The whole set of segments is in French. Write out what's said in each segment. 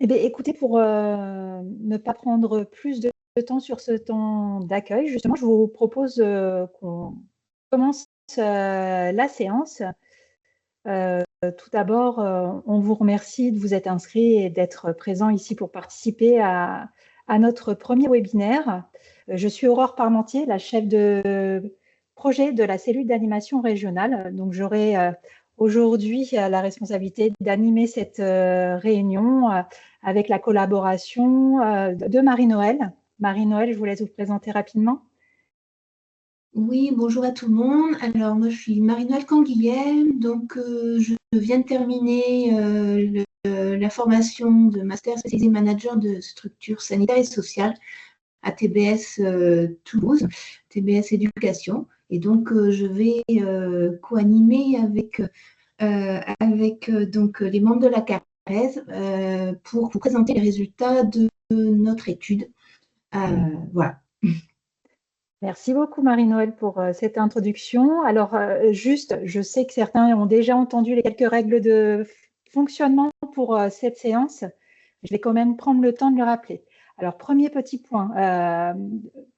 Eh bien, écoutez, pour ne pas prendre plus de temps sur ce temps d'accueil, justement, je vous propose qu'on commence la séance. Tout d'abord, on vous remercie de vous être inscrit et d'être présent ici pour participer à notre premier webinaire. Je suis Aurore Parmentier, la chef de projet de la cellule d'animation régionale. Donc, j'aurai aujourd'hui la responsabilité d'animer cette réunion avec la collaboration de Marie-Noël. Marie-Noël, je vous laisse vous présenter rapidement. Oui, bonjour à tout le monde. Alors, moi, je suis Marie-Noël Canguilhem. Donc, je viens de terminer la formation de master spécialisé manager de structures sanitaires et sociales à TBS Toulouse, TBS Éducation. Et donc, je vais co-animer avec les membres de la CARES pour vous présenter les résultats de notre étude. Voilà. Merci beaucoup Marie-Noël pour cette introduction. Alors juste, je sais que certains ont déjà entendu les quelques règles de fonctionnement pour cette séance. Je vais quand même prendre le temps de le rappeler. Alors premier petit point,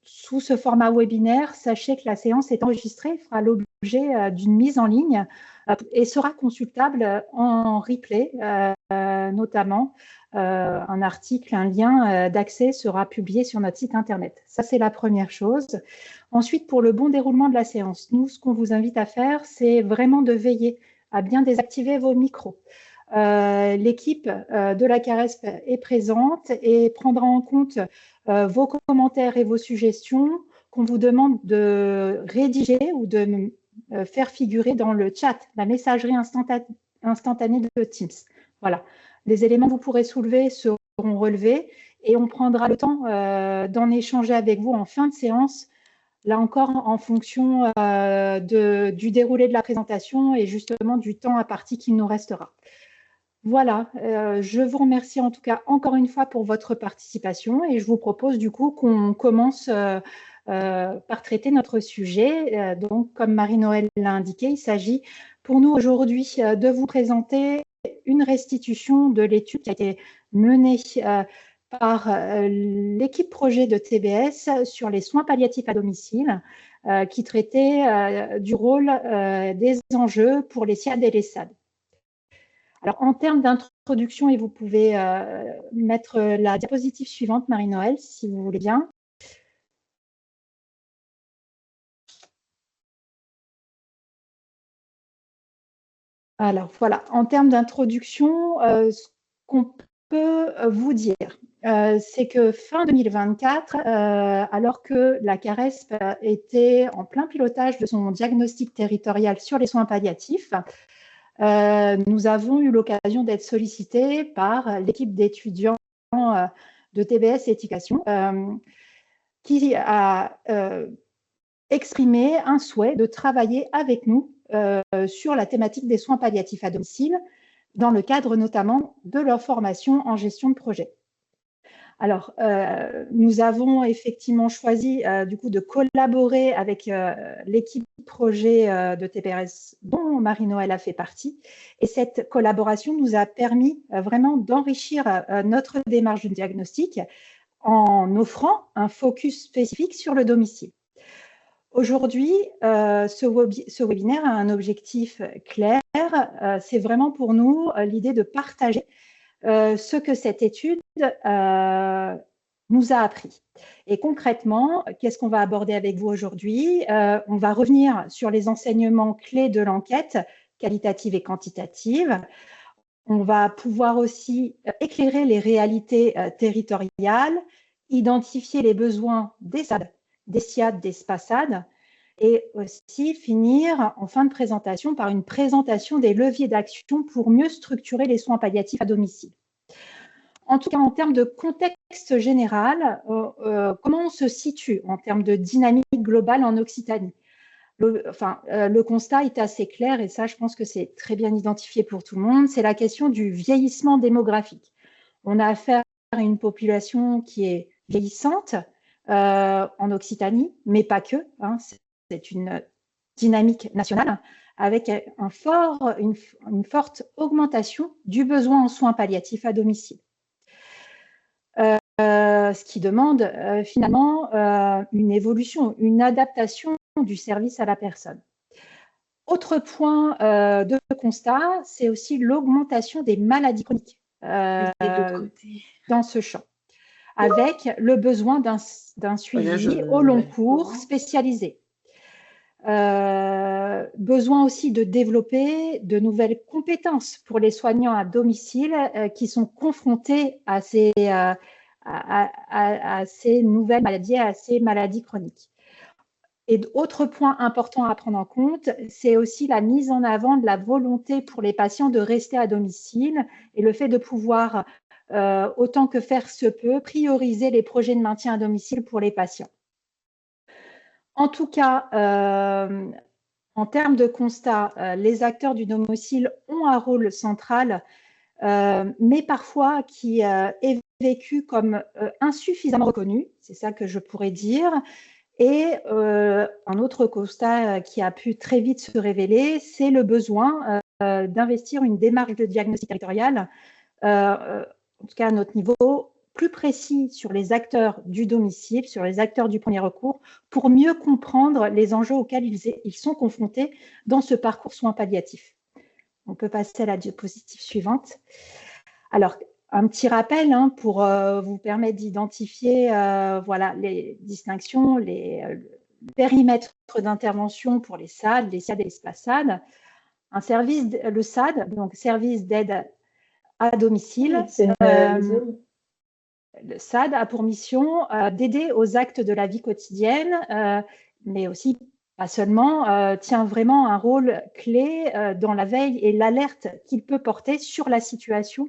sous ce format webinaire, sachez que la séance est enregistrée, fera l'objet d'une mise en ligne et sera consultable en replay notamment. Un article, un lien d'accès sera publié sur notre site internet. Ça, c'est la première chose. Ensuite, pour le bon déroulement de la séance, nous, ce qu'on vous invite à faire, c'est vraiment de veiller à bien désactiver vos micros. L'équipe de la CARESP est présente et prendra en compte vos commentaires et vos suggestions qu'on vous demande de rédiger ou de faire figurer dans le chat, la messagerie instantanée de Teams. Voilà. Les éléments que vous pourrez soulever seront relevés et on prendra le temps d'en échanger avec vous en fin de séance, là encore en fonction du déroulé de la présentation et justement du temps imparti qu'il nous restera. Voilà, je vous remercie en tout cas encore une fois pour votre participation et je vous propose du coup qu'on commence par traiter notre sujet. Donc, comme Marie-Noël l'a indiqué, il s'agit pour nous aujourd'hui de vous présenter une restitution de l'étude qui a été menée par l'équipe projet de TBS sur les soins palliatifs à domicile qui traitait du rôle des enjeux pour les SIAD et les SAD. Alors, en termes d'introduction, et vous pouvez mettre la diapositive suivante, Marie-Noël, si vous voulez bien. Alors, voilà, en termes d'introduction, ce qu'on peut vous dire, c'est que fin 2024, alors que la CARESP était en plein pilotage de son diagnostic territorial sur les soins palliatifs, nous avons eu l'occasion d'être sollicités par l'équipe d'étudiants de TBS Éducation qui a exprimé un souhait de travailler avec nous sur la thématique des soins palliatifs à domicile dans le cadre notamment de leur formation en gestion de projet. Alors, nous avons effectivement choisi du coup de collaborer avec l'équipe projet de TPRS dont Marie-Noël a fait partie. Et cette collaboration nous a permis vraiment d'enrichir notre démarche de diagnostic en offrant un focus spécifique sur le domicile. Aujourd'hui, ce webinaire a un objectif clair. C'est vraiment pour nous l'idée de partager ce que cette étude nous a appris. Et concrètement, qu'est-ce qu'on va aborder avec vous aujourd'hui? On va revenir sur les enseignements clés de l'enquête, qualitative et quantitative. On va pouvoir aussi éclairer les réalités territoriales, identifier les besoins des SAD, des SIAD, des SPASAD, et aussi finir en fin de présentation par une présentation des leviers d'action pour mieux structurer les soins palliatifs à domicile. En tout cas, en termes de contexte général, comment on se situe en termes de dynamique globale en Occitanie? Le constat est assez clair et ça, je pense que c'est très bien identifié pour tout le monde. C'est la question du vieillissement démographique. On a affaire à une population qui est vieillissante en Occitanie, mais pas que. Hein, c'est une dynamique nationale avec une forte augmentation du besoin en soins palliatifs à domicile. ce qui demande finalement une évolution, une adaptation du service à la personne. Autre point de constat, c'est aussi l'augmentation des maladies chroniques dans ce champ, avec le besoin d'un suivi au long cours spécialisé. Besoin aussi de développer de nouvelles compétences pour les soignants à domicile qui sont confrontés à ces nouvelles maladies, à ces maladies chroniques. Et autre point important à prendre en compte, c'est aussi la mise en avant de la volonté pour les patients de rester à domicile et le fait de pouvoir, autant que faire se peut, prioriser les projets de maintien à domicile pour les patients. En tout cas, en termes de constat, les acteurs du domicile ont un rôle central, mais parfois qui est vécu comme insuffisamment reconnu, c'est ça que je pourrais dire. Et un autre constat qui a pu très vite se révéler, c'est le besoin d'investir une démarche de diagnostic territorial, en tout cas à notre niveau, plus précis sur les acteurs du domicile, sur les acteurs du premier recours, pour mieux comprendre les enjeux auxquels ils sont confrontés dans ce parcours soins palliatifs. On peut passer à la diapositive suivante. Alors, un petit rappel pour vous permettre d'identifier voilà, les distinctions, le périmètre d'intervention pour les SAD, les SIAD et les SPASAD. Un service, le SAD, donc service d'aide à domicile. Le SAD a pour mission d'aider aux actes de la vie quotidienne, mais aussi, pas seulement, tient vraiment un rôle clé dans la veille et l'alerte qu'il peut porter sur la situation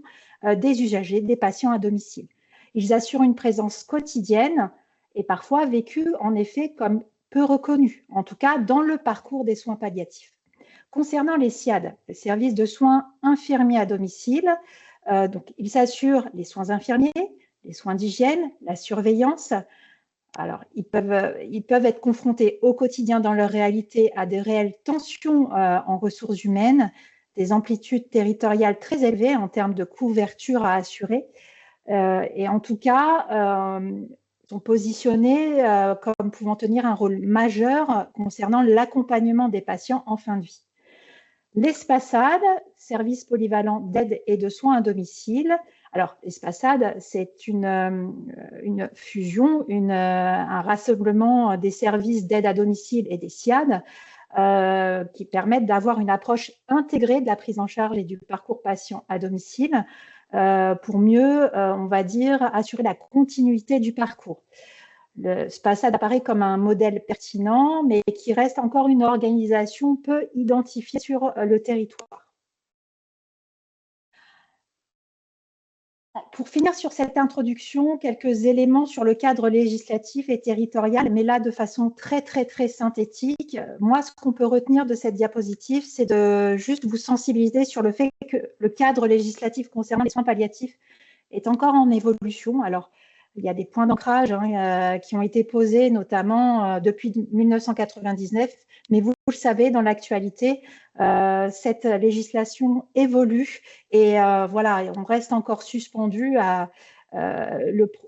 des usagers, des patients à domicile. Ils assurent une présence quotidienne et parfois vécue en effet comme peu reconnue, en tout cas dans le parcours des soins palliatifs. Concernant les SIAD, le service de soins infirmiers à domicile, donc ils assurent les soins infirmiers, les soins d'hygiène, la surveillance. Alors, ils peuvent être confrontés au quotidien dans leur réalité à des réelles tensions en ressources humaines, des amplitudes territoriales très élevées en termes de couverture à assurer. Et en tout cas, sont positionnés comme pouvant tenir un rôle majeur concernant l'accompagnement des patients en fin de vie. Les SPASAD, services polyvalents d'aide et de soins à domicile. Alors, les SPASAD, c'est une fusion, un rassemblement des services d'aide à domicile et des SIAD qui permettent d'avoir une approche intégrée de la prise en charge et du parcours patient à domicile pour mieux, on va dire, assurer la continuité du parcours. Le SPASAD apparaît comme un modèle pertinent, mais qui reste encore une organisation peu identifiée sur le territoire. Pour finir sur cette introduction, quelques éléments sur le cadre législatif et territorial, mais là de façon très synthétique. Moi, ce qu'on peut retenir de cette diapositive, c'est de juste vous sensibiliser sur le fait que le cadre législatif concernant les soins palliatifs est encore en évolution. Alors, il y a des points d'ancrage qui ont été posés, notamment depuis 1999. Mais vous le savez, dans l'actualité, cette législation évolue et voilà, on reste encore suspendu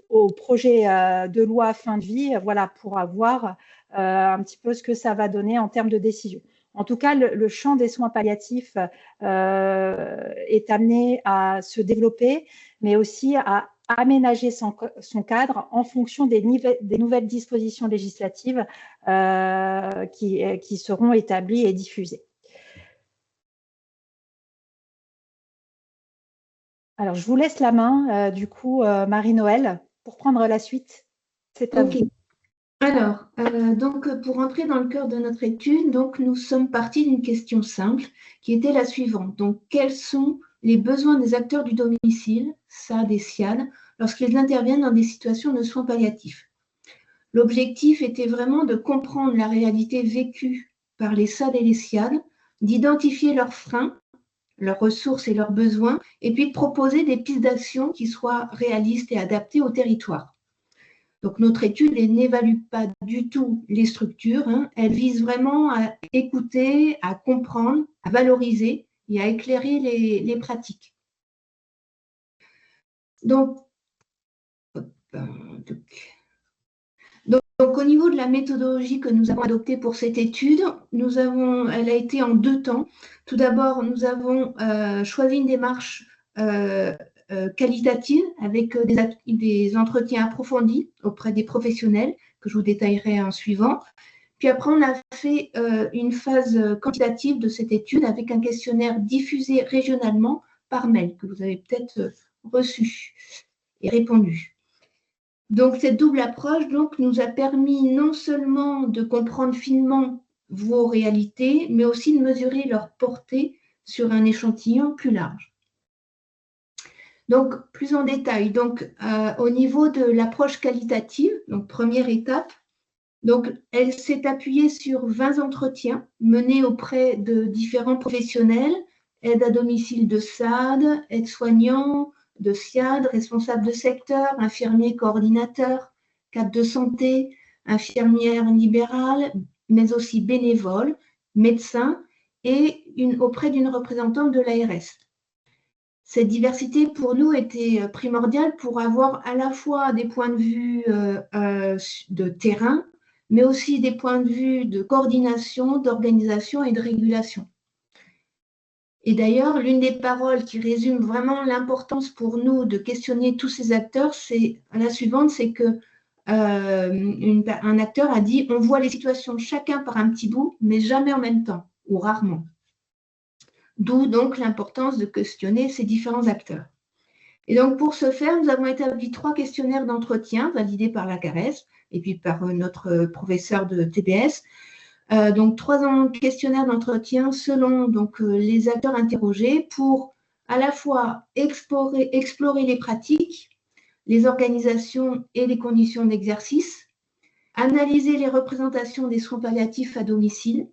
au projet de loi fin de vie, voilà, pour avoir un petit peu ce que ça va donner en termes de décision. En tout cas, le champ des soins palliatifs est amené à se développer, mais aussi à aménager son cadre en fonction des nouvelles dispositions législatives qui seront établies et diffusées. Alors, je vous laisse la main, du coup, Marie-Noëlle, pour prendre la suite. C'est à vous. Alors, donc, pour entrer dans le cœur de notre étude, donc, nous sommes partis d'une question simple qui était la suivante. Donc, quels sont les besoins des acteurs du domicile, SAD et SIAD, lorsqu'ils interviennent dans des situations de soins palliatifs? L'objectif était vraiment de comprendre la réalité vécue par les SAD et les SIAD, d'identifier leurs freins, leurs ressources et leurs besoins, et puis de proposer des pistes d'action qui soient réalistes et adaptées au territoire. Donc, notre étude n'évalue pas du tout les structures, elle vise vraiment à écouter, à comprendre, à valoriser et à éclairer les pratiques. Donc, Donc, au niveau de la méthodologie que nous avons adoptée pour cette étude, elle a été en 2 temps. Tout d'abord, nous avons choisi une démarche qualitative avec des entretiens approfondis auprès des professionnels que je vous détaillerai en suivant. Puis après, on a fait une phase quantitative de cette étude avec un questionnaire diffusé régionalement par mail que vous avez peut-être reçu et répondu. Donc, cette double approche nous a permis non seulement de comprendre finement vos réalités, mais aussi de mesurer leur portée sur un échantillon plus large. Donc, plus en détail, au niveau de l'approche qualitative, donc première étape, donc, elle s'est appuyée sur 20 entretiens menés auprès de différents professionnels, aides à domicile de SAD, aides-soignants, de SIAD, responsables de secteur, infirmiers coordinateurs, cadres de santé, infirmières libérales, mais aussi bénévoles, médecins et auprès d'une représentante de l'ARS. Cette diversité pour nous était primordiale pour avoir à la fois des points de vue de terrain, mais aussi des points de vue de coordination, d'organisation et de régulation. Et d'ailleurs, l'une des paroles qui résume vraiment l'importance pour nous de questionner tous ces acteurs, c'est la suivante, c'est que un acteur a dit « on voit les situations chacun par un petit bout, mais jamais en même temps, ou rarement ». D'où donc l'importance de questionner ces différents acteurs. Et donc, pour ce faire, nous avons établi 3 questionnaires d'entretien validés par la CARES et puis par notre professeur de TBS. Donc, 3 questionnaires d'entretien selon les acteurs interrogés pour à la fois explorer les pratiques, les organisations et les conditions d'exercice, analyser les représentations des soins palliatifs à domicile,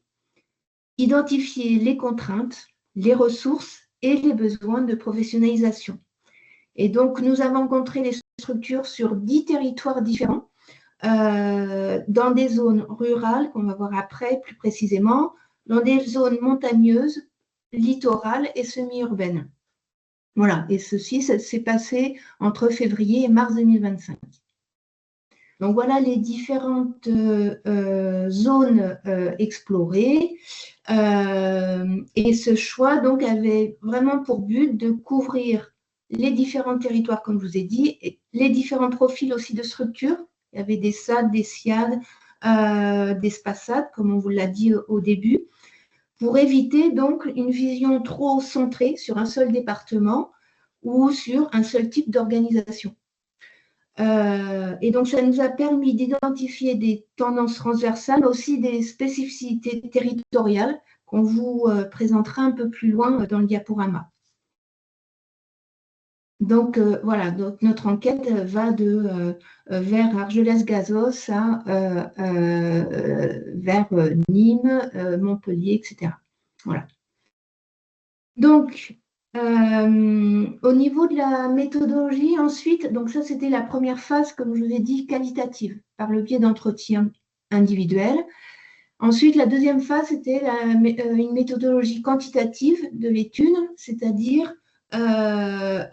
identifier les contraintes, les ressources et les besoins de professionnalisation. Et donc, nous avons rencontré les structures sur 10 territoires différents, dans des zones rurales, qu'on va voir après plus précisément, dans des zones montagneuses, littorales et semi-urbaines. Voilà, et ceci, ça s'est passé entre février et mars 2025. Donc voilà les différentes zones explorées. Et ce choix donc avait vraiment pour but de couvrir les différents territoires, comme je vous ai dit, et les différents profils aussi de structures. Il y avait des SAD, des SIAD, des SPASAD, comme on vous l'a dit au début, pour éviter donc une vision trop centrée sur un seul département ou sur un seul type d'organisation. Et donc, ça nous a permis d'identifier des tendances transversales, mais aussi des spécificités territoriales qu'on vous présentera un peu plus loin dans le diaporama. Donc, voilà, donc notre enquête va vers Argelès-Gazos vers Nîmes, Montpellier, etc. Voilà. Donc, au niveau de la méthodologie, ensuite, donc ça c'était la première phase, comme je vous ai dit, qualitative, par le biais d'entretiens individuels. Ensuite, la deuxième phase, c'était une méthodologie quantitative de l'étude, c'est-à-dire par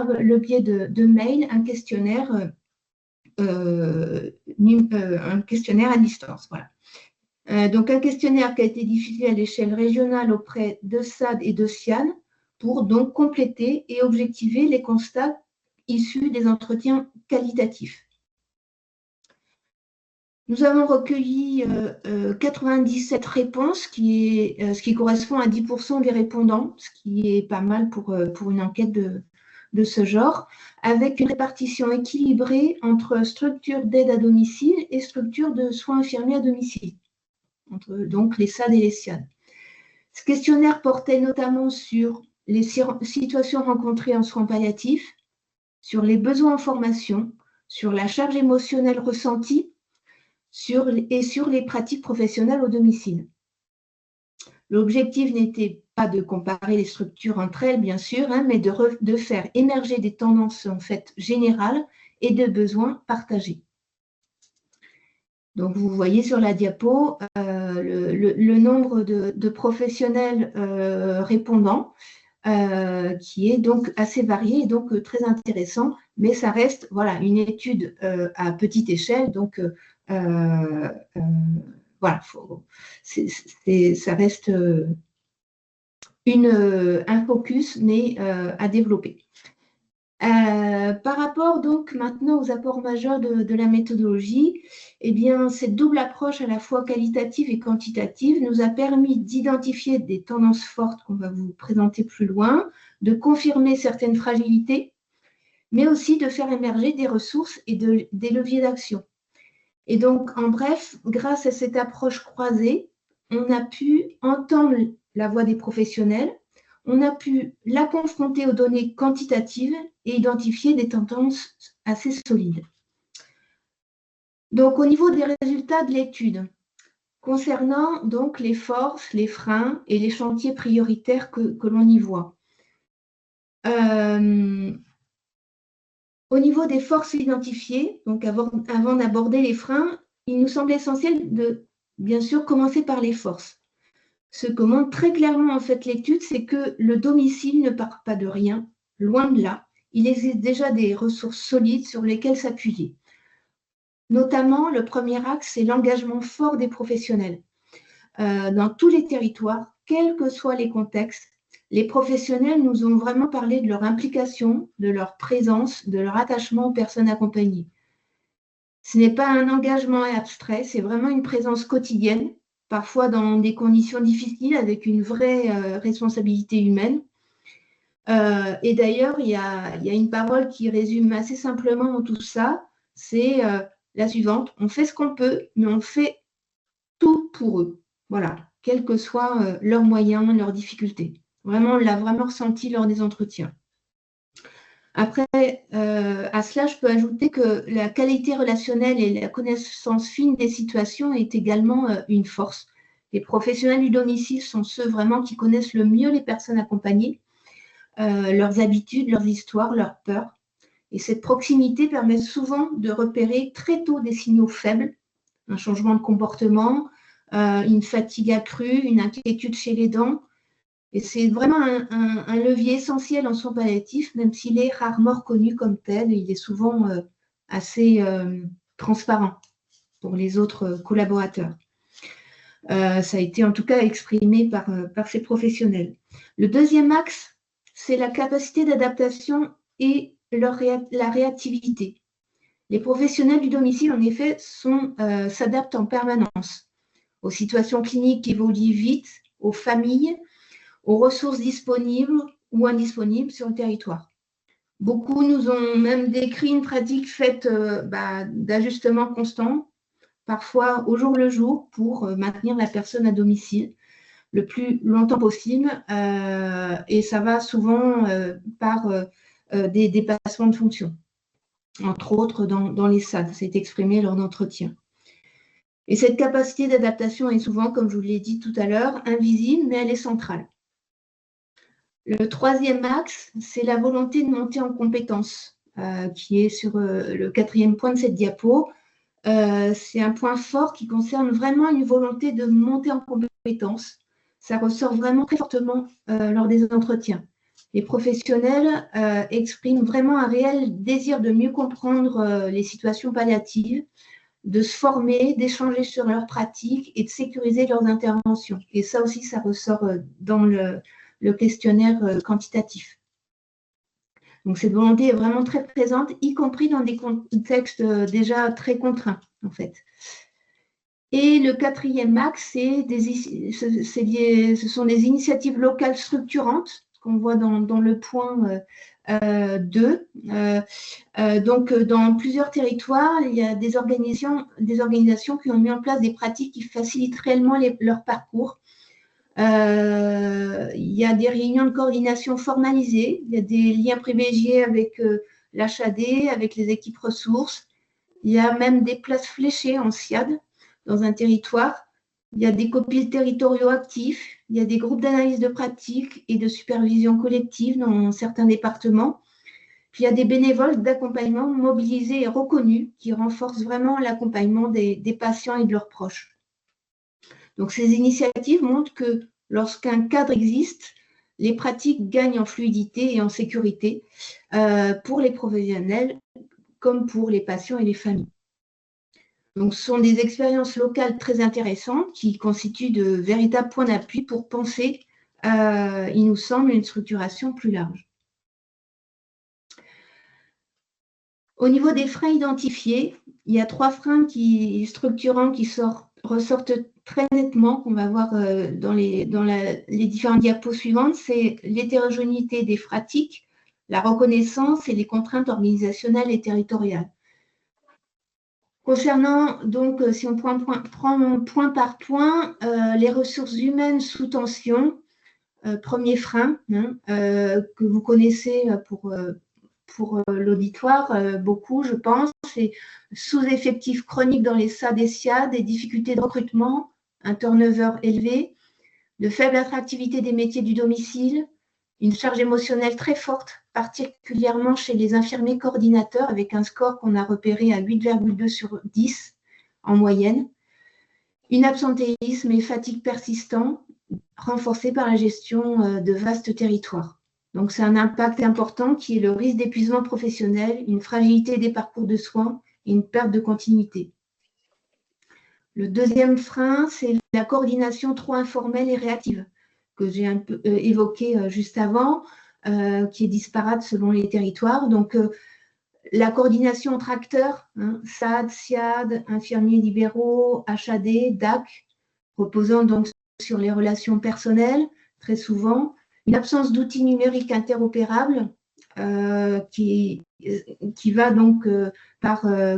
le biais de mail, un questionnaire à distance. Voilà. Donc, un questionnaire qui a été diffusé à l'échelle régionale auprès de SAD et de SIAN pour donc compléter et objectiver les constats issus des entretiens qualitatifs. Nous avons recueilli 97 réponses, ce qui correspond à 10% des répondants, ce qui est pas mal pour une enquête de ce genre, avec une répartition équilibrée entre structures d'aide à domicile et structures de soins infirmiers à domicile, entre donc les SAD et les SIAD. Ce questionnaire portait notamment sur les situations rencontrées en soins palliatifs, sur les besoins en formation, sur la charge émotionnelle ressentie, sur les pratiques professionnelles au domicile. L'objectif n'était pas de comparer les structures entre elles, bien sûr, mais de faire émerger des tendances en fait générales et de besoins partagés. Donc, vous voyez sur la diapo le nombre de professionnels répondants qui est donc assez varié et donc très intéressant, mais ça reste voilà, une étude à petite échelle, donc voilà, ça reste un focus, mais à développer. Par rapport donc maintenant aux apports majeurs de la méthodologie, eh bien, cette double approche à la fois qualitative et quantitative nous a permis d'identifier des tendances fortes qu'on va vous présenter plus loin, de confirmer certaines fragilités, mais aussi de faire émerger des ressources et des leviers d'action. Et donc, en bref, grâce à cette approche croisée, on a pu entendre la voix des professionnels, on a pu la confronter aux données quantitatives et identifier des tendances assez solides. Donc, au niveau des résultats de l'étude, concernant donc les forces, les freins et les chantiers prioritaires que l'on y voit. Au niveau des forces identifiées, donc avant d'aborder les freins, il nous semble essentiel de, bien sûr, commencer par les forces. Ce que montre très clairement en fait l'étude, c'est que le domicile ne part pas de rien, loin de là. Il existe déjà des ressources solides sur lesquelles s'appuyer. Notamment, le premier axe, c'est l'engagement fort des professionnels. Dans tous les territoires, quels que soient les contextes, les professionnels nous ont vraiment parlé de leur implication, de leur présence, de leur attachement aux personnes accompagnées. Ce n'est pas un engagement abstrait, c'est vraiment une présence quotidienne, parfois dans des conditions difficiles, avec une vraie responsabilité humaine. Et d'ailleurs, il y a une parole qui résume assez simplement tout ça, c'est la suivante: on fait ce qu'on peut, mais on fait tout pour eux. Voilà, quels que soient leurs moyens, leurs difficultés. Vraiment, on l'a vraiment ressenti lors des entretiens. Après, à cela, je peux ajouter que la qualité relationnelle et la connaissance fine des situations est également une force. Les professionnels du domicile sont ceux vraiment qui connaissent le mieux les personnes accompagnées, leurs habitudes, leurs histoires, leurs peurs. Et cette proximité permet souvent de repérer très tôt des signaux faibles, un changement de comportement, une fatigue accrue, une inquiétude chez l'aidant. Et c'est vraiment un levier essentiel en soins palliatifs, même s'il est rarement reconnu comme tel. Il est souvent assez transparent pour les autres collaborateurs. Ça a été en tout cas exprimé par ces professionnels. Le deuxième axe, c'est la capacité d'adaptation et la réactivité. Les professionnels du domicile, en effet, s'adaptent en permanence aux situations cliniques qui évoluent vite, aux familles, aux ressources disponibles ou indisponibles sur le territoire. Beaucoup nous ont même décrit une pratique faite d'ajustement constant, parfois au jour le jour, pour maintenir la personne à domicile le plus longtemps possible. Et ça va souvent par des dépassements de fonction, entre autres dans les SAD. C'est exprimé lors d'entretiens. Et cette capacité d'adaptation est souvent, comme je vous l'ai dit tout à l'heure, invisible, mais elle est centrale. Le troisième axe, c'est la volonté de monter en compétences, qui est sur le quatrième point de cette diapo. C'est un point fort qui concerne vraiment une volonté de monter en compétences. Ça ressort vraiment très fortement lors des entretiens. Les professionnels expriment vraiment un réel désir de mieux comprendre les situations palliatives, de se former, d'échanger sur leurs pratiques et de sécuriser leurs interventions. Et ça aussi, ça ressort dans le questionnaire quantitatif. Donc, cette volonté est vraiment très présente, y compris dans des contextes déjà très contraints, en fait. Et le quatrième axe, ce sont des initiatives locales structurantes, qu'on voit dans le point 2. Donc, dans plusieurs territoires, il y a des organisations qui ont mis en place des pratiques qui facilitent réellement leur parcours. Il y a des réunions de coordination formalisées, il y a des liens privilégiés avec l'HAD, avec les équipes ressources. Il y a même des places fléchées en SIAD dans un territoire. Il y a des copiles territoriaux actifs. Il y a des groupes d'analyse de pratiques et de supervision collective dans certains départements. Puis il y a des bénévoles d'accompagnement mobilisés et reconnus qui renforcent vraiment l'accompagnement des patients et de leurs proches. Donc, ces initiatives montrent que lorsqu'un cadre existe, les pratiques gagnent en fluidité et en sécurité pour les professionnels comme pour les patients et les familles. Donc, ce sont des expériences locales très intéressantes qui constituent de véritables points d'appui pour penser, il nous semble, une structuration plus large. Au niveau des freins identifiés, il y a 3 freins structurants qui ressortent très nettement, qu'on va voir dans les différentes diapos suivantes. C'est l'hétérogénéité des pratiques, la reconnaissance et les contraintes organisationnelles et territoriales. Concernant, donc, si on prend point par point, les ressources humaines sous tension, premier frein, que vous connaissez pour l'auditoire, beaucoup, je pense, c'est sous-effectif chronique dans les SAD et SIAD, des difficultés de recrutement, un turnover élevé, de faible attractivité des métiers du domicile, une charge émotionnelle très forte, particulièrement chez les infirmiers coordinateurs, avec un score qu'on a repéré à 8,2 sur 10 en moyenne, une absentéisme et fatigue persistant, renforcée par la gestion de vastes territoires. Donc, c'est un impact important qui est le risque d'épuisement professionnel, une fragilité des parcours de soins et une perte de continuité. Le deuxième frein, c'est la coordination trop informelle et réactive, que j'ai un peu évoqué juste avant, qui est disparate selon les territoires. Donc, la coordination entre acteurs, SAD, SIAD, infirmiers libéraux, HAD, DAC, reposant donc sur les relations personnelles, très souvent, une absence d'outils numériques interopérables qui va donc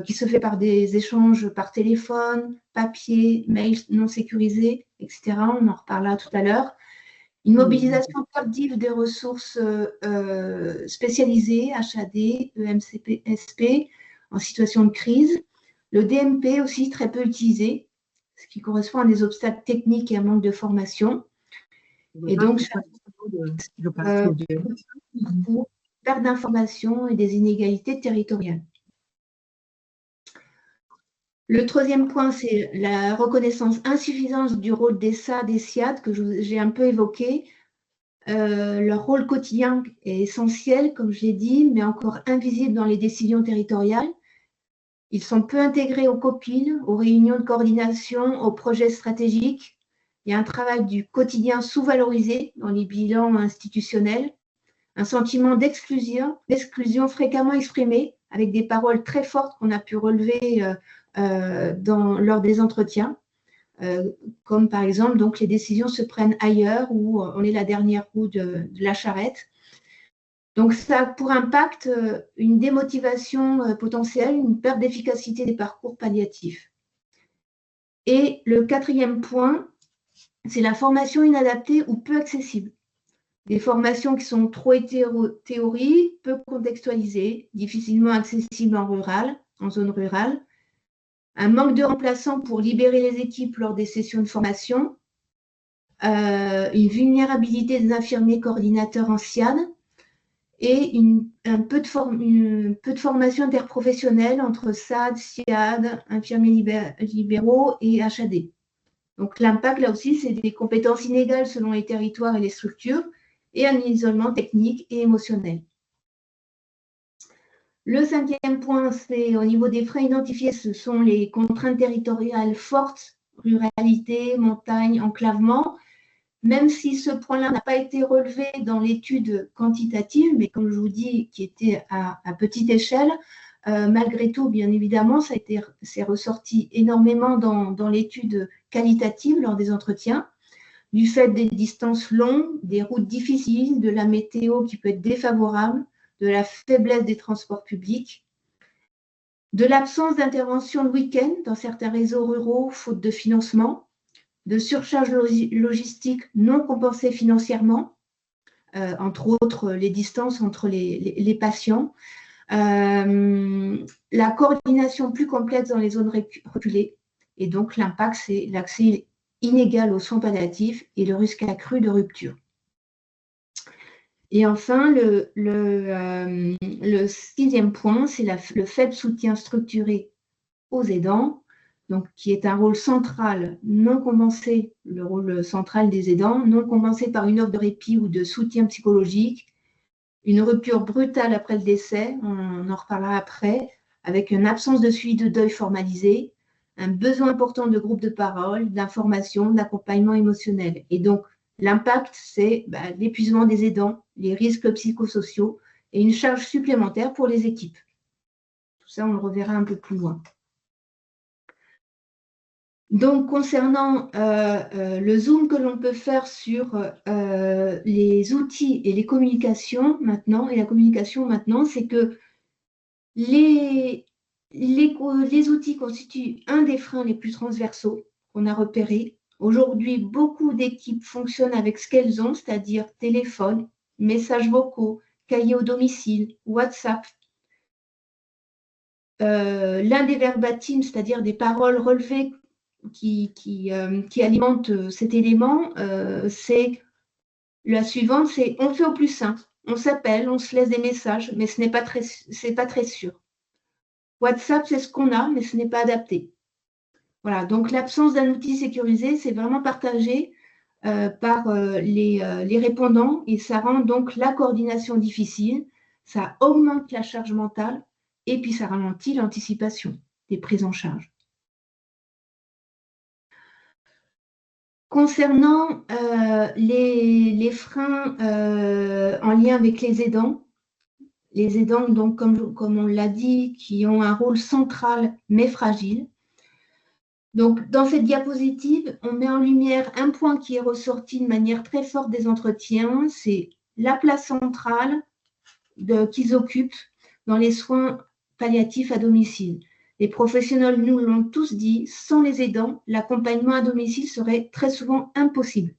qui se fait par des échanges par téléphone, papier, mail non sécurisés, etc. On en reparlera tout à l'heure. Une mobilisation tardive des ressources spécialisées, HAD, EMCP, SP, en situation de crise. Le DMP aussi très peu utilisé, ce qui correspond à des obstacles techniques et un manque de formation. Et donc, perte d'informations et des inégalités territoriales. Le troisième point, c'est la reconnaissance insuffisante du rôle des SAD et SIAD que j'ai un peu évoqué. Leur rôle quotidien est essentiel, comme je l'ai dit, mais encore invisible dans les décisions territoriales. Ils sont peu intégrés aux COPIL, aux réunions de coordination, aux projets stratégiques. Il y a un travail du quotidien sous-valorisé dans les bilans institutionnels, un sentiment d'exclusion fréquemment exprimé avec des paroles très fortes qu'on a pu relever lors des entretiens, comme par exemple donc, les décisions se prennent ailleurs ou on est la dernière roue de la charrette. Donc ça a pour impact une démotivation potentielle, une perte d'efficacité des parcours palliatifs. Et le quatrième point, c'est la formation inadaptée ou peu accessible. Des formations qui sont trop théorie, peu contextualisées, difficilement accessibles en zone rurale, un manque de remplaçants pour libérer les équipes lors des sessions de formation, une vulnérabilité des infirmiers coordinateurs en SIAD et un peu de formation interprofessionnelle entre SAD, SIAD, infirmiers libéraux et HAD. Donc l'impact là aussi, c'est des compétences inégales selon les territoires et les structures et un isolement technique et émotionnel. Le cinquième point, c'est au niveau des freins identifiés, ce sont les contraintes territoriales fortes, ruralité, montagne, enclavement, même si ce point-là n'a pas été relevé dans l'étude quantitative, mais comme je vous dis, qui était à petite échelle, malgré tout, bien évidemment, c'est ressorti énormément dans l'étude qualitative lors des entretiens, du fait des distances longues, des routes difficiles, de la météo qui peut être défavorable, de la faiblesse des transports publics, de l'absence d'intervention le week-end dans certains réseaux ruraux, faute de financement, de surcharge logistique non compensée financièrement, entre autres les distances entre les patients, la coordination plus complexe dans les zones reculées, et donc l'impact, c'est l'accès inégal aux soins palliatifs et le risque accru de rupture. Et enfin, le sixième point, c'est le faible soutien structuré aux aidants, donc qui est un rôle central, non compensé, le rôle central des aidants, non compensé par une offre de répit ou de soutien psychologique, une rupture brutale après le décès, on en reparlera après, avec une absence de suivi de deuil formalisé, un besoin important de groupes de parole, d'information, d'accompagnement émotionnel. Et donc, l'impact, c'est l'épuisement des aidants, les risques psychosociaux et une charge supplémentaire pour les équipes. Tout ça, on le reverra un peu plus loin. Donc, concernant le zoom que l'on peut faire sur les outils et les communications maintenant, et la communication maintenant, c'est que les outils constituent un des freins les plus transversaux qu'on a repérés. Aujourd'hui, beaucoup d'équipes fonctionnent avec ce qu'elles ont, c'est-à-dire téléphone, messages vocaux, cahiers au domicile, WhatsApp. L'un des verbatims, c'est-à-dire des paroles relevées qui alimente cet élément, c'est la suivante, c'est on fait au plus simple. On s'appelle, on se laisse des messages, mais ce n'est pas très sûr. WhatsApp, c'est ce qu'on a, mais ce n'est pas adapté. Voilà, donc l'absence d'un outil sécurisé, c'est vraiment partagé par les répondants et ça rend donc la coordination difficile, ça augmente la charge mentale et puis ça ralentit l'anticipation des prises en charge. Concernant les freins en lien avec les aidants, donc, comme on l'a dit, qui ont un rôle central mais fragile. Donc, dans cette diapositive, on met en lumière un point qui est ressorti de manière très forte des entretiens, c'est la place centrale qu'ils occupent dans les soins palliatifs à domicile. Les professionnels nous l'ont tous dit, sans les aidants, l'accompagnement à domicile serait très souvent impossible.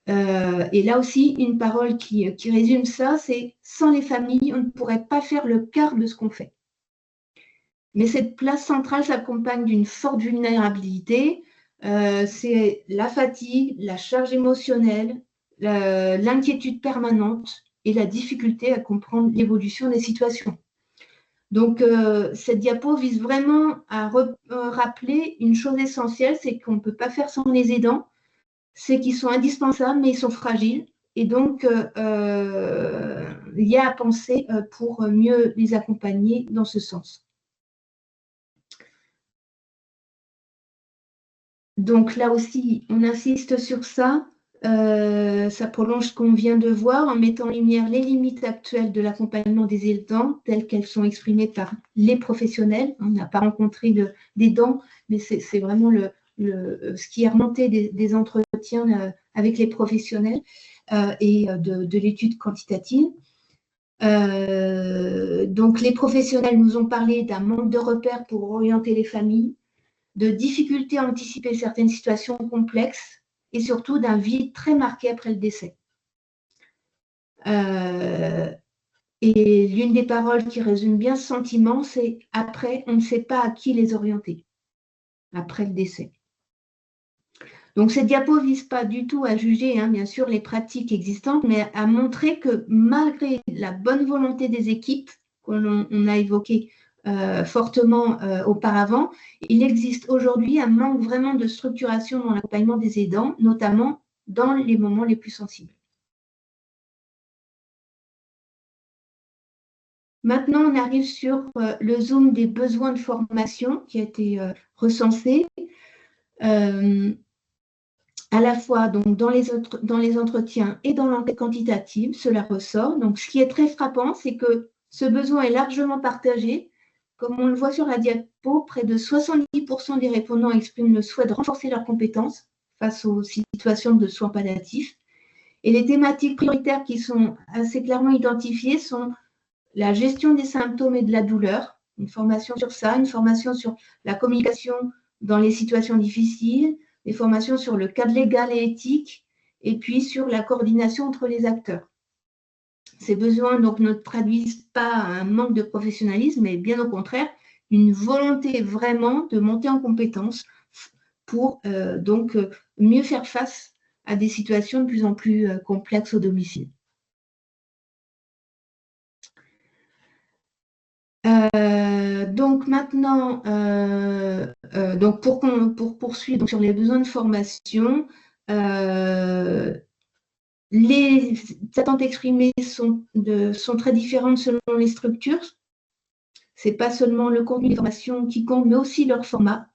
Et là aussi, une parole qui résume ça, c'est « sans les familles, on ne pourrait pas faire le quart de ce qu'on fait ». Mais cette place centrale s'accompagne d'une forte vulnérabilité, c'est la fatigue, la charge émotionnelle, l'inquiétude permanente et la difficulté à comprendre l'évolution des situations. Donc, cette diapo vise vraiment à rappeler une chose essentielle, c'est qu'on ne peut pas faire sans les aidants, c'est qu'ils sont indispensables, mais ils sont fragiles. Et donc, il y a à penser pour mieux les accompagner dans ce sens. Donc là aussi, on insiste sur ça. Ça prolonge ce qu'on vient de voir en mettant en lumière les limites actuelles de l'accompagnement des aidants telles qu'elles sont exprimées par les professionnels. On n'a pas rencontré d'aidants, mais c'est vraiment ce qui est remonté des entretiens avec les professionnels et de l'étude quantitative. Donc les professionnels nous ont parlé d'un manque de repères pour orienter les familles, de difficultés à anticiper certaines situations complexes et surtout d'un vide très marqué après le décès. Et l'une des paroles qui résume bien ce sentiment, c'est « après, on ne sait pas à qui les orienter » après le décès. Donc, cette diapo ne vise pas du tout à juger, bien sûr, les pratiques existantes, mais à montrer que malgré la bonne volonté des équipes qu'on a évoquées fortement auparavant, il existe aujourd'hui un manque vraiment de structuration dans l'accompagnement des aidants, notamment dans les moments les plus sensibles. Maintenant, on arrive sur le zoom des besoins de formation qui a été recensé. À la fois donc, dans les entretiens et dans l'enquête quantitative, cela ressort. Donc, ce qui est très frappant, c'est que ce besoin est largement partagé. Comme on le voit sur la diapo, près de 70% des répondants expriment le souhait de renforcer leurs compétences face aux situations de soins palliatifs. Et les thématiques prioritaires qui sont assez clairement identifiées sont la gestion des symptômes et de la douleur, une formation sur ça, une formation sur la communication dans les situations difficiles, des formations sur le cadre légal et éthique, et puis sur la coordination entre les acteurs. Ces besoins donc, ne traduisent pas un manque de professionnalisme, mais bien au contraire, une volonté vraiment de monter en compétences pour donc mieux faire face à des situations de plus en plus complexes au domicile. Donc maintenant, donc pour poursuivre donc sur les besoins de formation, les attentes exprimées sont très différentes selon les structures. Ce n'est pas seulement le contenu des formations qui compte, mais aussi leur format.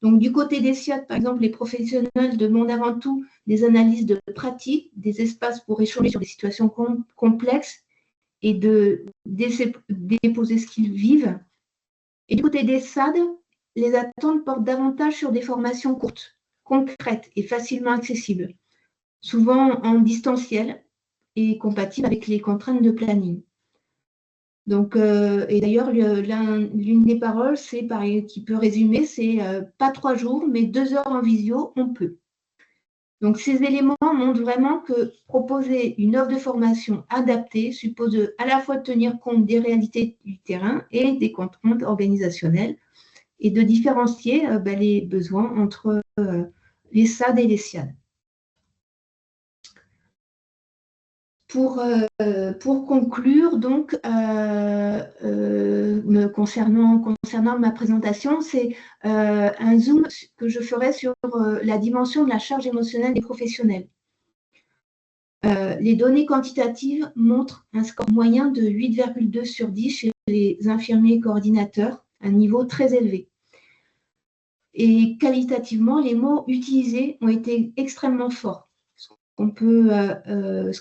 Donc, du côté des SIAD, par exemple, les professionnels demandent avant tout des analyses de pratique, des espaces pour échanger sur des situations complexes et de déposer ce qu'ils vivent. Et du côté des SAD, les attentes portent davantage sur des formations courtes, concrètes et facilement accessibles, souvent en distanciel et compatibles avec les contraintes de planning. Donc, et d'ailleurs, l'une des paroles, qui peut résumer, c'est pas 3 jours, mais 2 heures en visio, on peut. Donc, ces éléments montrent vraiment que proposer une offre de formation adaptée suppose à la fois de tenir compte des réalités du terrain et des contraintes organisationnelles et de différencier les besoins entre les SAD et les SIAD. Pour conclure, donc, concernant ma présentation, c'est un zoom que je ferai sur la dimension de la charge émotionnelle des professionnels. Les données quantitatives montrent un score moyen de 8,2 sur 10 chez les infirmiers coordinateurs, un niveau très élevé. Et qualitativement, les mots utilisés ont été extrêmement forts. Ce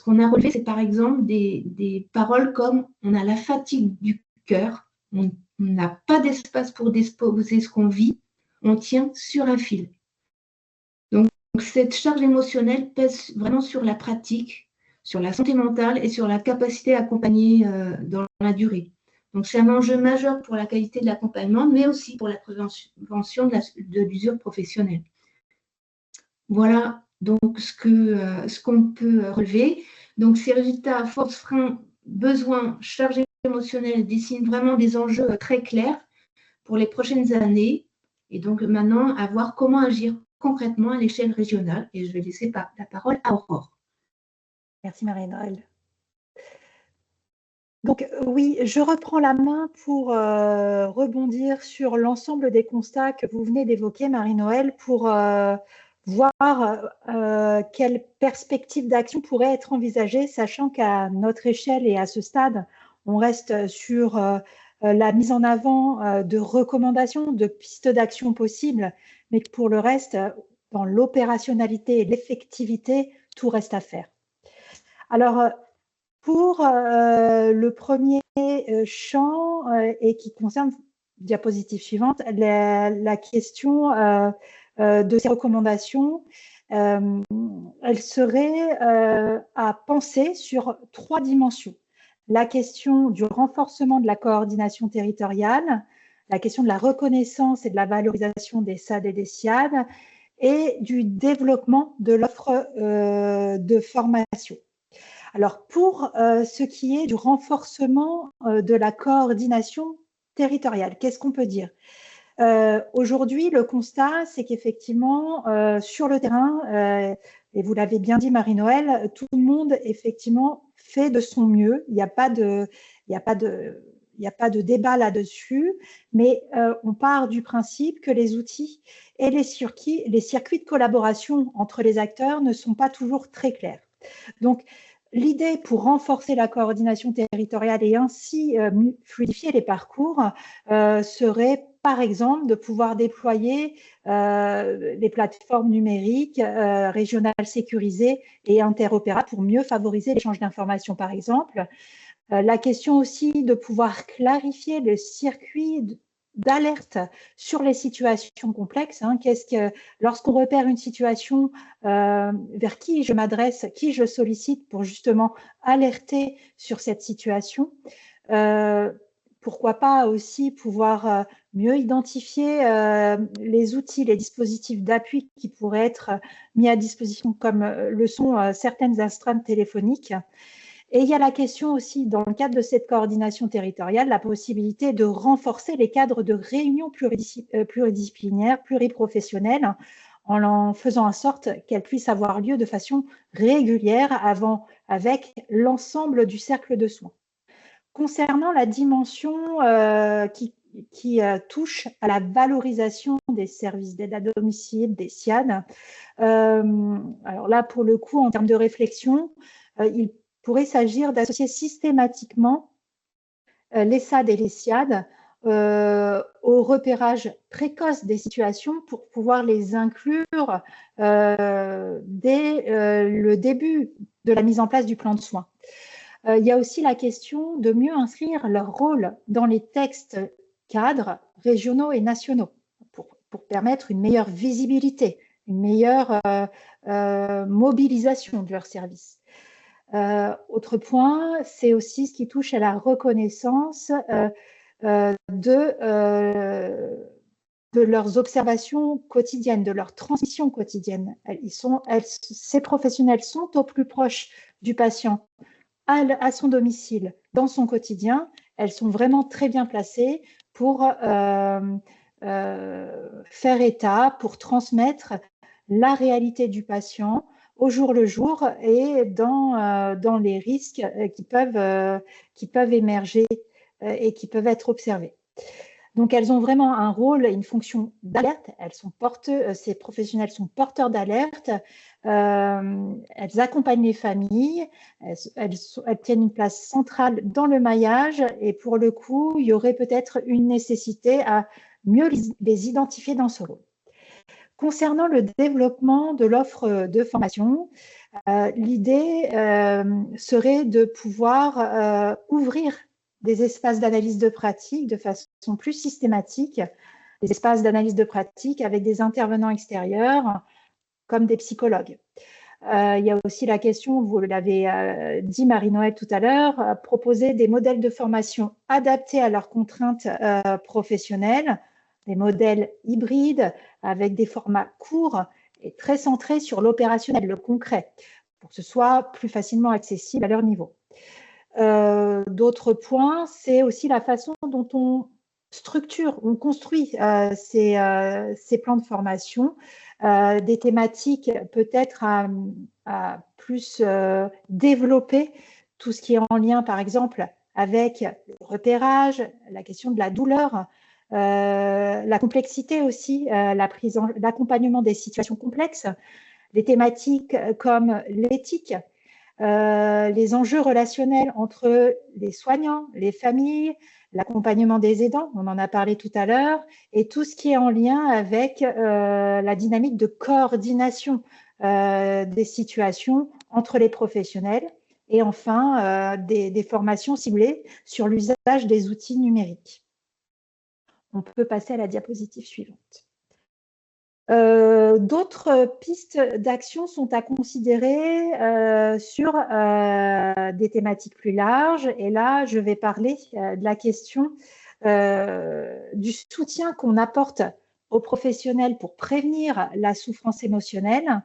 qu'on a relevé, c'est par exemple des paroles comme « on a la fatigue du cœur »,« on n'a pas d'espace pour déposer ce qu'on vit »,« on tient sur un fil ». Donc, cette charge émotionnelle pèse vraiment sur la pratique, sur la santé mentale et sur la capacité à accompagner dans la durée. Donc, c'est un enjeu majeur pour la qualité de l'accompagnement, mais aussi pour la prévention de l'usure professionnelle. Voilà donc ce qu'on peut relever. Donc, ces résultats, force, frein, besoin, charge émotionnelle dessinent vraiment des enjeux très clairs pour les prochaines années. Et donc, maintenant, à voir comment agir concrètement à l'échelle régionale. Et je vais laisser la parole à Aurore. Merci Marie-Noëlle. Donc oui, je reprends la main pour rebondir sur l'ensemble des constats que vous venez d'évoquer, Marie-Noëlle, pour voir quelles perspectives d'action pourraient être envisagées, sachant qu'à notre échelle et à ce stade, on reste sur la mise en avant de recommandations, de pistes d'action possibles, mais que pour le reste, dans l'opérationnalité et l'effectivité, tout reste à faire. Alors, pour le premier champ et qui concerne, diapositive suivante, la question de ces recommandations, elle serait à penser sur 3 dimensions. La question du renforcement de la coordination territoriale, la question de la reconnaissance et de la valorisation des SAD et des SIAD, et du développement de l'offre de formation. Alors, pour ce qui est du renforcement de la coordination territoriale, qu'est-ce qu'on peut dire? Aujourd'hui, le constat, c'est qu'effectivement, sur le terrain, et vous l'avez bien dit, Marie-Noëlle, tout le monde, effectivement, fait de son mieux. Il n'y a pas de débat là-dessus, mais on part du principe que les outils et les circuits de collaboration entre les acteurs ne sont pas toujours très clairs. Donc, l'idée pour renforcer la coordination territoriale et ainsi fluidifier les parcours serait par exemple de pouvoir déployer des plateformes numériques régionales sécurisées et interopérables pour mieux favoriser l'échange d'informations par exemple. La question aussi de pouvoir clarifier le circuit d'alerte sur les situations complexes. Lorsqu'on repère une situation, vers qui je m'adresse, qui je sollicite pour justement alerter sur cette situation. Pourquoi pas aussi pouvoir mieux identifier les outils, les dispositifs d'appui qui pourraient être mis à disposition comme le sont certaines astreintes téléphoniques. Et il y a la question aussi, dans le cadre de cette coordination territoriale, la possibilité de renforcer les cadres de réunions pluridisciplinaires, pluriprofessionnelles, en faisant en sorte qu'elles puissent avoir lieu de façon régulière avec l'ensemble du cercle de soins. Concernant la dimension qui touche à la valorisation des services d'aide à domicile, des SIAD, alors là, pour le coup, en termes de réflexion, il pourrait s'agir d'associer systématiquement les SAD et les SIAD au repérage précoce des situations pour pouvoir les inclure dès le début de la mise en place du plan de soins. Il y a aussi la question de mieux inscrire leur rôle dans les textes cadres régionaux et nationaux pour permettre une meilleure visibilité, une meilleure mobilisation de leurs services. Autre point, c'est aussi ce qui touche à la reconnaissance de leurs observations quotidiennes, de leur transmission quotidienne. Ces professionnels sont au plus proche du patient à son domicile, dans son quotidien. Elles sont vraiment très bien placées pour faire état, pour transmettre la réalité du patient au jour le jour et dans les risques qui peuvent émerger et qui peuvent être observés. Donc, elles ont vraiment un rôle et une fonction d'alerte. Ces professionnels sont porteurs d'alerte. Elles accompagnent les familles. Elles tiennent une place centrale dans le maillage. Et pour le coup, il y aurait peut-être une nécessité à mieux les identifier dans ce rôle. Concernant le développement de l'offre de formation, l'idée serait de pouvoir ouvrir des espaces d'analyse de pratique de façon plus systématique, des espaces d'analyse de pratique avec des intervenants extérieurs comme des psychologues. Il y a aussi la question, vous l'avez dit Marie-Noël tout à l'heure, proposer des modèles de formation adaptés à leurs contraintes professionnelles, des modèles hybrides avec des formats courts et très centrés sur l'opérationnel, le concret, pour que ce soit plus facilement accessible à leur niveau. D'autres points, c'est aussi la façon dont on structure, on construit ces plans de formation, des thématiques peut-être à plus développer, tout ce qui est en lien par exemple avec le repérage, la question de la douleur, la complexité aussi, l'accompagnement des situations complexes, des thématiques comme l'éthique, les enjeux relationnels entre les soignants, les familles, l'accompagnement des aidants, on en a parlé tout à l'heure, et tout ce qui est en lien avec la dynamique de coordination des situations entre les professionnels, et enfin des formations ciblées sur l'usage des outils numériques. On peut passer à la diapositive suivante. D'autres pistes d'action sont à considérer sur des thématiques plus larges. Et là, je vais parler de la question du soutien qu'on apporte aux professionnels pour prévenir la souffrance émotionnelle.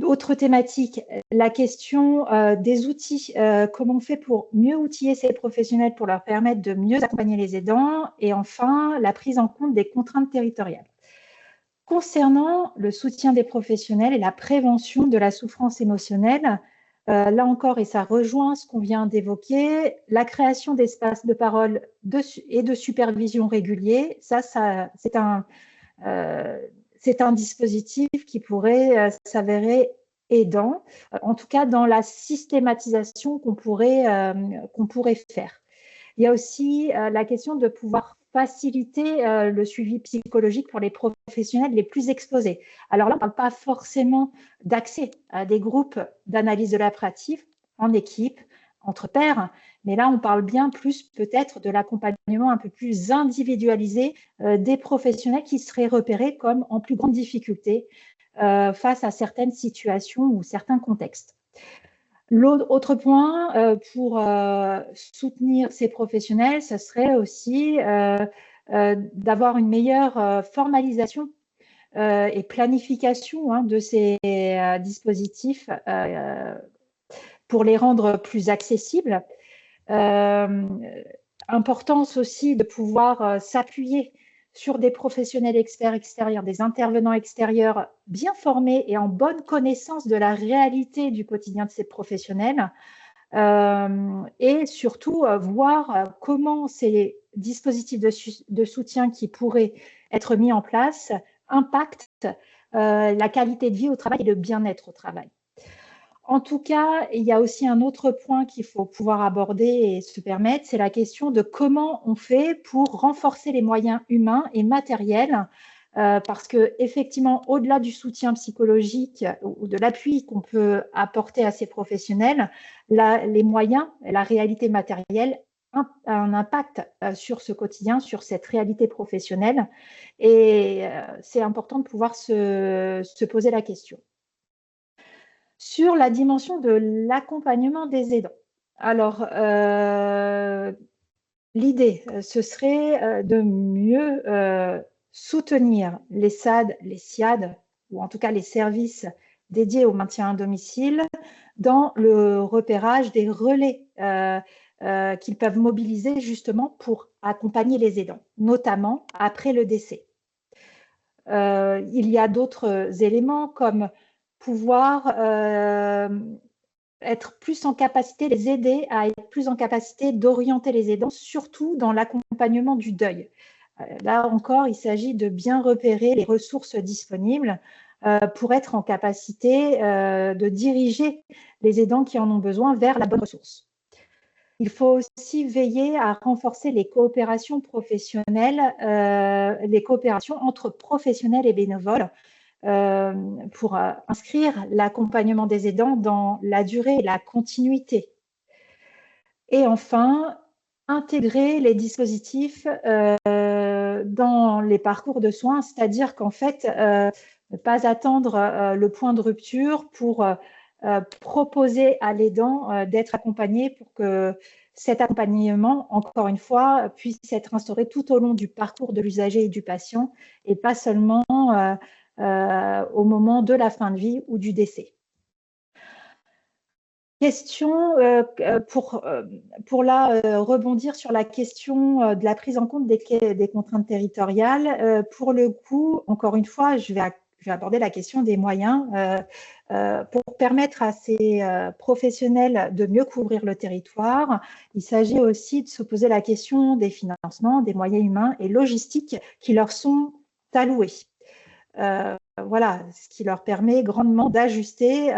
Autre thématique, la question des outils, comment on fait pour mieux outiller ces professionnels pour leur permettre de mieux accompagner les aidants. Et enfin, la prise en compte des contraintes territoriales. Concernant le soutien des professionnels et la prévention de la souffrance émotionnelle, là encore, et ça rejoint ce qu'on vient d'évoquer, la création d'espaces de parole et de supervision réguliers, c'est un dispositif qui pourrait s'avérer aidant, en tout cas dans la systématisation qu'on pourrait faire. Il y a aussi la question de pouvoir faciliter le suivi psychologique pour les professionnels les plus exposés. Alors là, on ne parle pas forcément d'accès à des groupes d'analyse de la pratique en équipe, entre pairs, mais là, on parle bien plus peut-être de l'accompagnement un peu plus individualisé des professionnels qui seraient repérés comme en plus grande difficulté face à certaines situations ou certains contextes. L'autre point pour soutenir ces professionnels, ce serait aussi d'avoir une meilleure formalisation et planification de ces dispositifs pour les rendre plus accessibles. Importance aussi de pouvoir s'appuyer sur des professionnels experts extérieurs, des intervenants extérieurs bien formés et en bonne connaissance de la réalité du quotidien de ces professionnels et surtout voir comment ces dispositifs de soutien qui pourraient être mis en place impactent la qualité de vie au travail et le bien-être au travail. En tout cas, il y a aussi un autre point qu'il faut pouvoir aborder et se permettre, c'est la question de comment on fait pour renforcer les moyens humains et matériels, parce que effectivement, au-delà du soutien psychologique ou de l'appui qu'on peut apporter à ces professionnels, les moyens, la réalité matérielle a un impact sur ce quotidien, sur cette réalité professionnelle, et c'est important de pouvoir se poser la question. Sur la dimension de l'accompagnement des aidants. Alors, l'idée, ce serait de mieux soutenir les SAD, les SIAD, ou en tout cas les services dédiés au maintien à domicile, dans le repérage des relais qu'ils peuvent mobiliser justement pour accompagner les aidants, notamment après le décès. Il y a d'autres éléments comme pouvoir être plus en capacité, les aider à être plus en capacité d'orienter les aidants, surtout dans l'accompagnement du deuil. Là encore, il s'agit de bien repérer les ressources disponibles pour être en capacité de diriger les aidants qui en ont besoin vers la bonne ressource. Il faut aussi veiller à renforcer les coopérations professionnelles, les coopérations entre professionnels et bénévoles, pour inscrire l'accompagnement des aidants dans la durée et la continuité. Et enfin, intégrer les dispositifs dans les parcours de soins, c'est-à-dire qu'en fait, ne pas attendre le point de rupture pour proposer à l'aidant d'être accompagné pour que cet accompagnement, encore une fois, puisse être instauré tout au long du parcours de l'usager et du patient, et pas seulement au moment de la fin de vie ou du décès. Question pour là rebondir sur la question de la prise en compte des contraintes territoriales. Pour le coup, encore une fois, je vais aborder la question des moyens pour permettre à ces professionnels de mieux couvrir le territoire. Il s'agit aussi de se poser la question des financements, des moyens humains et logistiques qui leur sont alloués. Voilà, ce qui leur permet grandement d'ajuster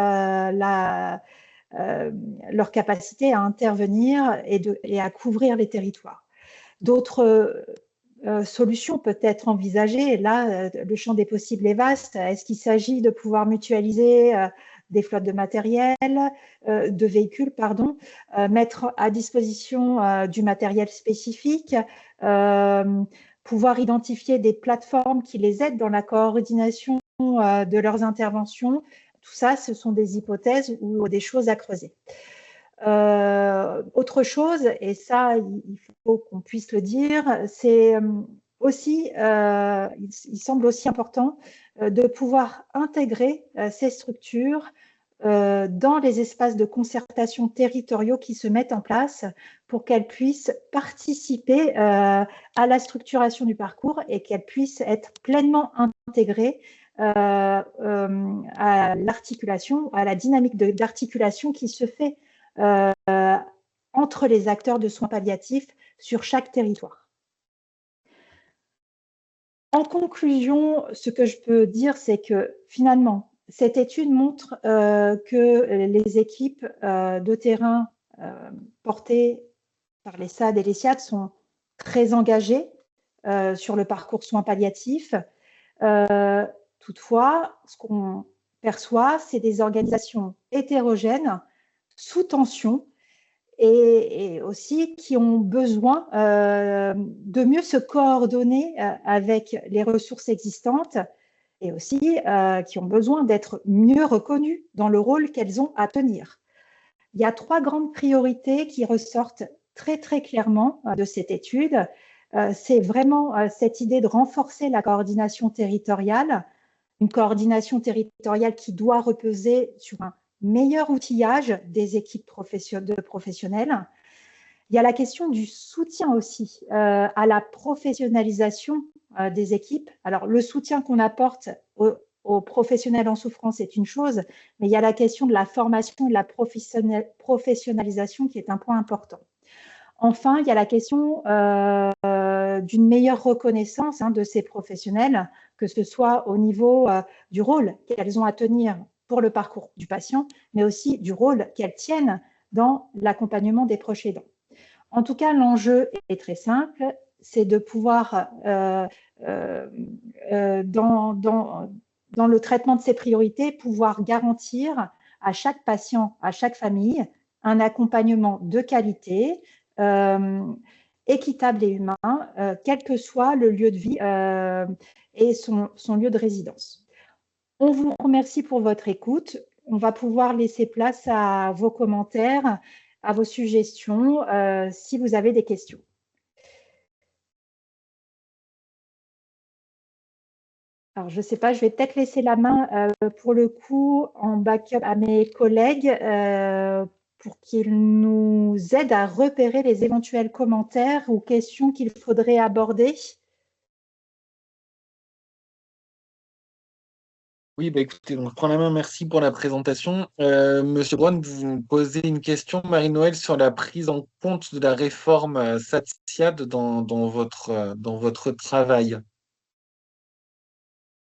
leur capacité à intervenir et à couvrir les territoires. D'autres solutions peuvent être envisagées. Là, le champ des possibles est vaste. Est-ce qu'il s'agit de pouvoir mutualiser des flottes de matériel, de véhicules, pardon, mettre à disposition du matériel spécifique, pouvoir identifier des plateformes qui les aident dans la coordination de leurs interventions. Tout ça, ce sont des hypothèses ou des choses à creuser. Autre chose, et ça, il faut qu'on puisse le dire, c'est aussi, il semble aussi important de pouvoir intégrer ces structures dans les espaces de concertation territoriaux qui se mettent en place pour qu'elles puissent participer à la structuration du parcours et qu'elles puissent être pleinement intégrées à l'articulation, à la dynamique d'articulation qui se fait entre les acteurs de soins palliatifs sur chaque territoire. En conclusion, ce que je peux dire, c'est que finalement, cette étude montre que les équipes de terrain portées par les SAD et les SIAD sont très engagées sur le parcours soins palliatifs. Toutefois, ce qu'on perçoit, c'est des organisations hétérogènes, sous tension, et aussi qui ont besoin de mieux se coordonner avec les ressources existantes et aussi qui ont besoin d'être mieux reconnues dans le rôle qu'elles ont à tenir. Il y a 3 grandes priorités qui ressortent très très clairement de cette étude. C'est vraiment cette idée de renforcer la coordination territoriale, une coordination territoriale qui doit reposer sur un meilleur outillage des équipes de professionnels. Il y a la question du soutien aussi à la professionnalisation des équipes. Alors, le soutien qu'on apporte aux professionnels en souffrance est une chose, mais il y a la question de la formation et de la professionnalisation qui est un point important. Enfin, il y a la question d'une meilleure reconnaissance de ces professionnels, que ce soit au niveau du rôle qu'elles ont à tenir pour le parcours du patient, mais aussi du rôle qu'elles tiennent dans l'accompagnement des proches aidants. En tout cas, l'enjeu est très simple, c'est de pouvoir, dans le traitement de ces priorités, pouvoir garantir à chaque patient, à chaque famille, un accompagnement de qualité, équitable et humain, quel que soit le lieu de vie et son lieu de résidence. On vous remercie pour votre écoute. On va pouvoir laisser place à vos commentaires, à vos suggestions, si vous avez des questions. Alors, je ne sais pas, je vais peut-être laisser la main pour le coup en backup à mes collègues pour qu'ils nous aident à repérer les éventuels commentaires ou questions qu'il faudrait aborder. Oui, bah écoutez, donc je prends la main, merci pour la présentation. Monsieur Brown, vous me posez une question, Marie-Noël, sur la prise en compte de la réforme SAD-SIAD dans votre travail.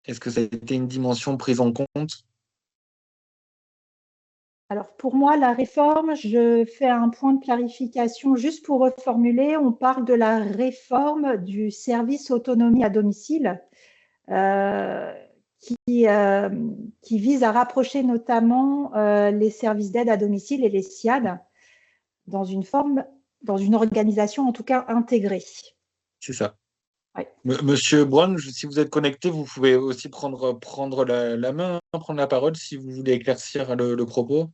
Est-ce que ça a été une dimension prise en compte? Alors, pour moi, la réforme, je fais un point de clarification juste pour reformuler. On parle de la réforme du service autonomie à domicile qui vise à rapprocher notamment les services d'aide à domicile et les SIAD dans une organisation en tout cas intégrée. C'est ça. Ouais. Monsieur Brown, si vous êtes connecté, vous pouvez aussi prendre la main, prendre la parole si vous voulez éclaircir le propos.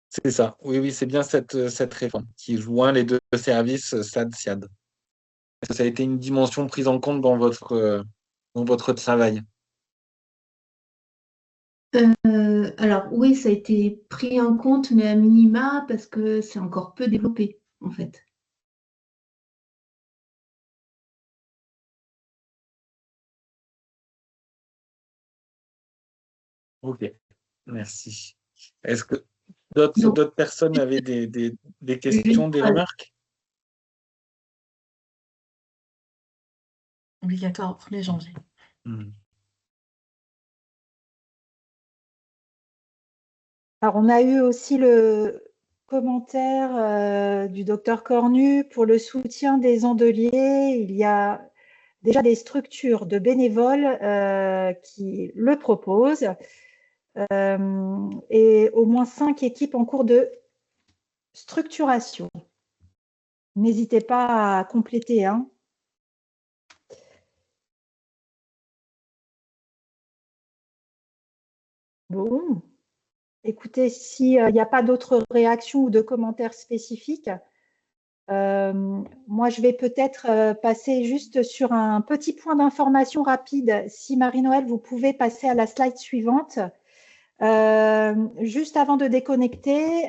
C'est ça. Oui, oui, c'est bien cette réforme qui joint les deux services SAD-SIAD. Est-ce que ça a été une dimension prise en compte dans votre travail? Alors oui, ça a été pris en compte, mais à minima, parce que c'est encore peu développé, en fait. Ok, merci. Est-ce que d'autres personnes avaient des questions, des remarques? Obligatoire au 1er janvier. Alors, on a eu aussi le commentaire du docteur Cornu pour le soutien des endeuillés. Il y a déjà des structures de bénévoles qui le proposent et au moins 5 équipes en cours de structuration. N'hésitez pas à compléter. Bon. Écoutez, s'il n'y a pas d'autres réactions ou de commentaires spécifiques, moi, je vais peut-être passer juste sur un petit point d'information rapide. Si Marie-Noël, vous pouvez passer à la slide suivante. Juste avant de déconnecter,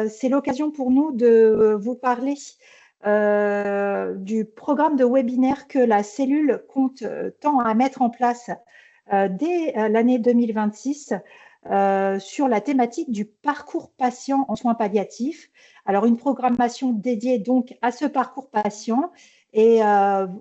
c'est l'occasion pour nous de vous parler du programme de webinaire que la cellule compte tend à mettre en place dès l'année 2026 sur la thématique du parcours patient en soins palliatifs. Alors, une programmation dédiée donc à ce parcours patient et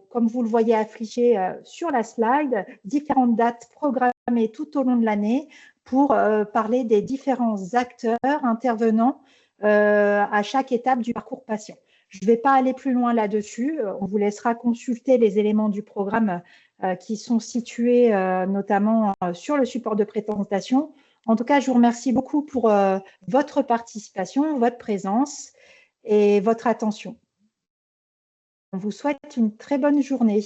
comme vous le voyez affiché sur la slide, différentes dates programmées tout au long de l'année pour parler des différents acteurs intervenant à chaque étape du parcours patient. Je ne vais pas aller plus loin là-dessus. On vous laissera consulter les éléments du programme qui sont situés notamment sur le support de présentation. En tout cas, je vous remercie beaucoup pour votre participation, votre présence et votre attention. On vous souhaite une très bonne journée.